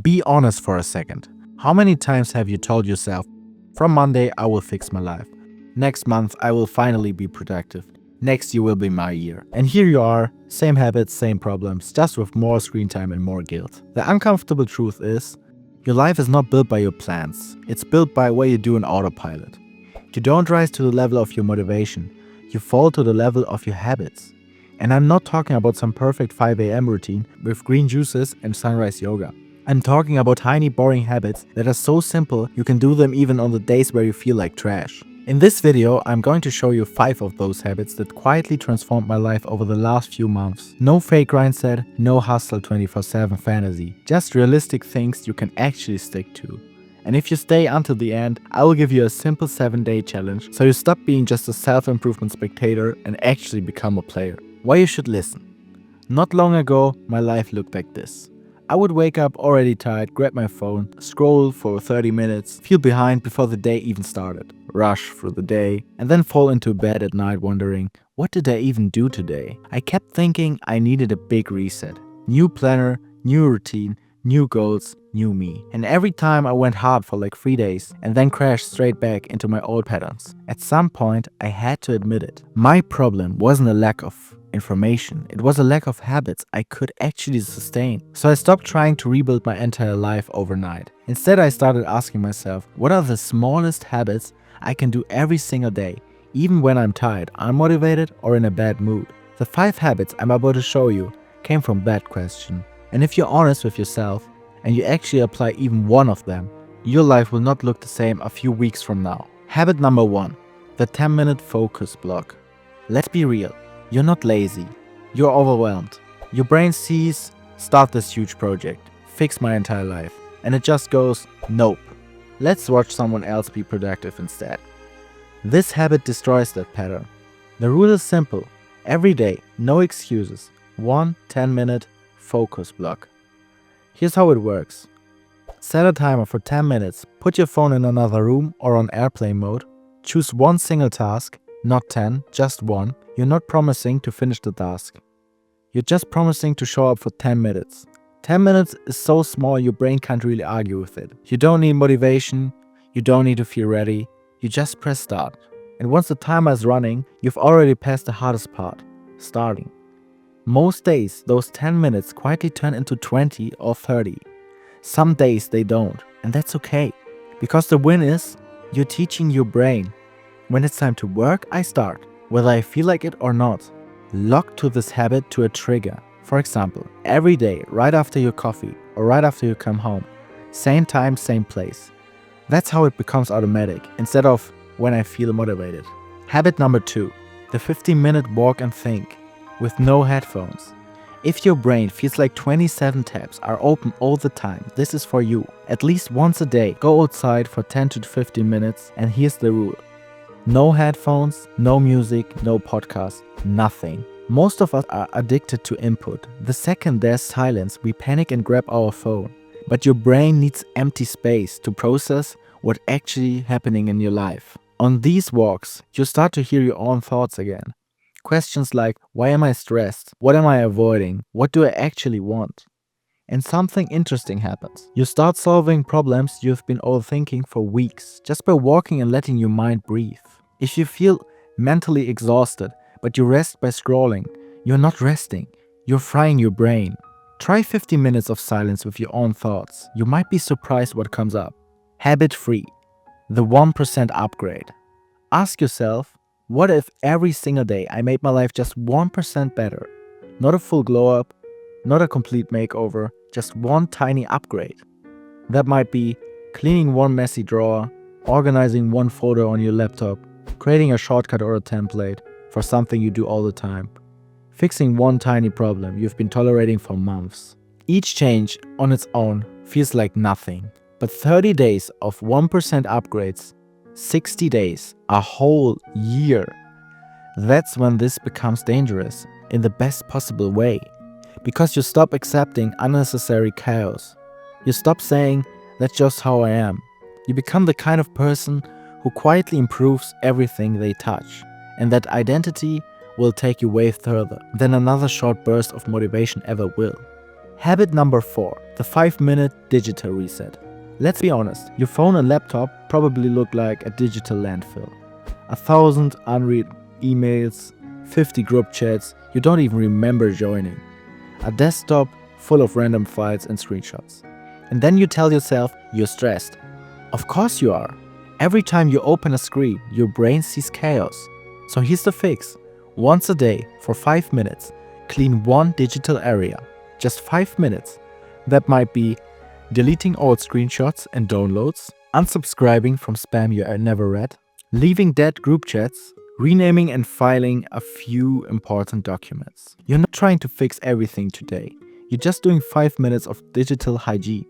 Be honest for a second. How many times have you told yourself, from Monday I will fix my life. Next month I will finally be productive. Next year will be my year. And here you are, same habits, same problems, just with more screen time and more guilt. The uncomfortable truth is, your life is not built by your plans. It's built by what you do in autopilot. You don't rise to the level of your motivation. You fall to the level of your habits. And I'm not talking about some perfect 5 a.m. routine with green juices and sunrise yoga. I'm talking about tiny boring habits that are so simple you can do them even on the days where you feel like trash. In this video, I'm going to show you 5 of those habits that quietly transformed my life over the last few months. No fake mindset, no hustle 24/7 fantasy, just realistic things you can actually stick to. And if you stay until the end, I will give you a simple 7-day challenge so you stop being just a self-improvement spectator and actually become a player. Why you should listen. Not long ago, my life looked like this. I would wake up already tired, grab my phone, scroll for 30 minutes, feel behind before the day even started, rush through the day, and then fall into bed at night wondering, what did I even do today? I kept thinking I needed a big reset. New planner, new routine, new goals, new me. And every time I went hard for like 3 days and then crashed straight back into my old patterns. At some point, I had to admit it. My problem wasn't a lack of information, it was a lack of habits I could actually sustain. So I stopped trying to rebuild my entire life overnight. Instead, I started asking myself, what are the smallest habits I can do every single day, even when I'm tired, unmotivated, or in a bad mood? The 5 habits I'm about to show you came from that question. And if you're honest with yourself and you actually apply even one of them, your life will not look the same a few weeks from now. Habit number 1, the 10-minute focus block. Let's be real. You're not lazy, you're overwhelmed. Your brain sees, start this huge project, fix my entire life, and it just goes, nope. Let's watch someone else be productive instead. This habit destroys that pattern. The rule is simple. Every day, no excuses. 1 10-minute focus block. Here's how it works. Set a timer for 10 minutes, put your phone in another room or on airplane mode. Choose one single task, not 10, just one. You're not promising to finish the task. You're just promising to show up for 10 minutes. 10 minutes is so small your brain can't really argue with it. You don't need motivation, you don't need to feel ready, you just press start. And once the timer is running, you've already passed the hardest part, starting. Most days, those 10 minutes quietly turn into 20 or 30. Some days they don't, and that's okay. Because the win is, you're teaching your brain. When it's time to work, I start. Whether I feel like it or not. Lock to this habit to a trigger. For example, every day, right after your coffee or right after you come home. Same time, same place. That's how it becomes automatic, instead of when I feel motivated. Habit number 2, the 15-minute walk and think, with no headphones. If your brain feels like 27 tabs are open all the time, this is for you. At least once a day, go outside for 10 to 15 minutes, and here's the rule. No headphones, no music, no podcast, nothing. Most of us are addicted to input. The second there's silence, we panic and grab our phone. But your brain needs empty space to process what's actually happening in your life. On these walks, you start to hear your own thoughts again. Questions like, why am I stressed? What am I avoiding? What do I actually want? And something interesting happens. You start solving problems you've been overthinking for weeks, just by walking and letting your mind breathe. If you feel mentally exhausted, but you rest by scrolling, you're not resting, you're frying your brain. Try 50 minutes of silence with your own thoughts. You might be surprised what comes up. Habit 3, the 1% upgrade. Ask yourself, what if every single day I made my life just 1% better? Not a full glow up, not a complete makeover, just one tiny upgrade. That might be cleaning one messy drawer, organizing one photo on your laptop, creating a shortcut or a template for something you do all the time, fixing one tiny problem you've been tolerating for months. Each change on its own feels like nothing, but 30 days of 1% upgrades, 60 days, a whole year. That's when this becomes dangerous in the best possible way, because you stop accepting unnecessary chaos. You stop saying, that's just how I am. You become the kind of person who quietly improves everything they touch, and that identity will take you way further than another short burst of motivation ever will. Habit number 4, the 5-minute digital reset. Let's be honest, your phone and laptop probably look like a digital landfill. 1,000 unread emails, 50 group chats you don't even remember joining. A desktop full of random files and screenshots. And then you tell yourself you're stressed. Of course you are. Every time you open a screen, your brain sees chaos. So here's the fix. Once a day, for 5 minutes, clean one digital area. Just 5 minutes. That might be deleting old screenshots and downloads, unsubscribing from spam you never read, leaving dead group chats, renaming and filing a few important documents. You're not trying to fix everything today. You're just doing 5 minutes of digital hygiene.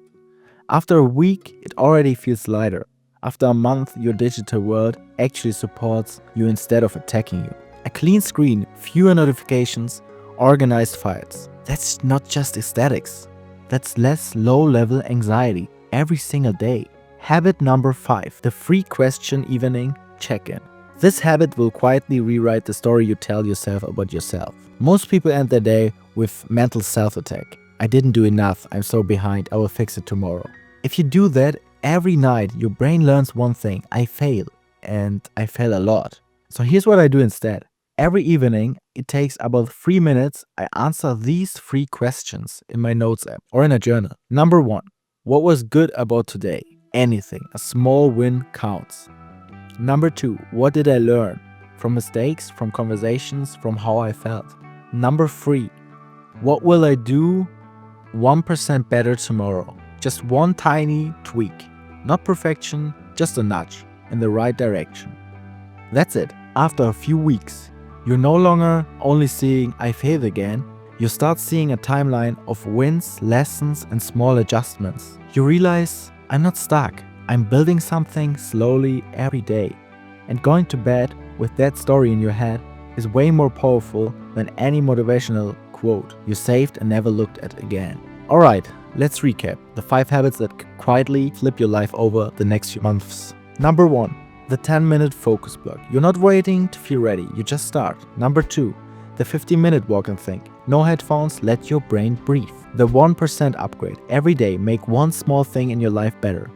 After a week, it already feels lighter. After a month, your digital world actually supports you instead of attacking you. A clean screen, fewer notifications, organized files. That's not just aesthetics. That's less low-level anxiety every single day. Habit number 5, the free question evening check-in. This habit will quietly rewrite the story you tell yourself about yourself. Most people end their day with mental self-attack. I didn't do enough, I'm so behind, I will fix it tomorrow. If you do that every night, your brain learns one thing: I fail, and I fail a lot. So here's what I do instead. Every evening, it takes about 3 minutes, I answer these 3 questions in my notes app or in a journal. Number 1, what was good about today? Anything, a small win counts. Number 2, what did I learn? From mistakes, from conversations, from how I felt. Number 3, what will I do 1% better tomorrow? Just one tiny tweak. Not perfection, just a nudge in the right direction. That's it. After a few weeks, you're no longer only seeing I failed again, you start seeing a timeline of wins, lessons, and small adjustments. You realize I'm not stuck. I'm building something slowly every day. And going to bed with that story in your head is way more powerful than any motivational quote you saved and never looked at again. Alright, let's recap the 5 habits that quietly flip your life over the next few months. Number 1. The 10-minute focus block. You're not waiting to feel ready, you just start. Number 2. The 50-minute walk and think. No headphones, let your brain breathe. The 1% upgrade. Every day, make one small thing in your life better.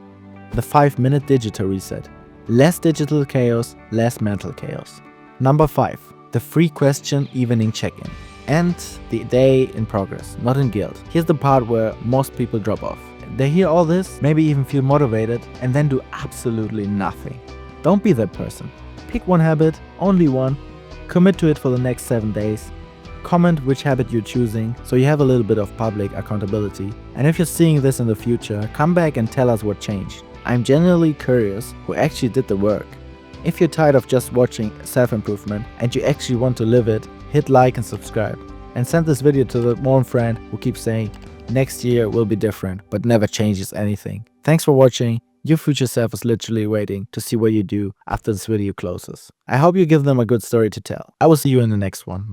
The 5-minute digital reset. Less digital chaos, less mental chaos. Number 5. The free question evening check-in. And the day in progress, not in guilt. Here's the part where most people drop off. They hear all this, maybe even feel motivated, and then do absolutely nothing. Don't be that person. Pick one habit, only one, commit to it for the next 7 days, comment which habit you're choosing so you have a little bit of public accountability. And if you're seeing this in the future, come back and tell us what changed. I'm genuinely curious who actually did the work. If you're tired of just watching self-improvement and you actually want to live it, hit like and subscribe. And send this video to the one friend who keeps saying, next year will be different, but never changes anything. Thanks for watching. Your future self is literally waiting to see what you do after this video closes. I hope you give them a good story to tell. I will see you in the next one.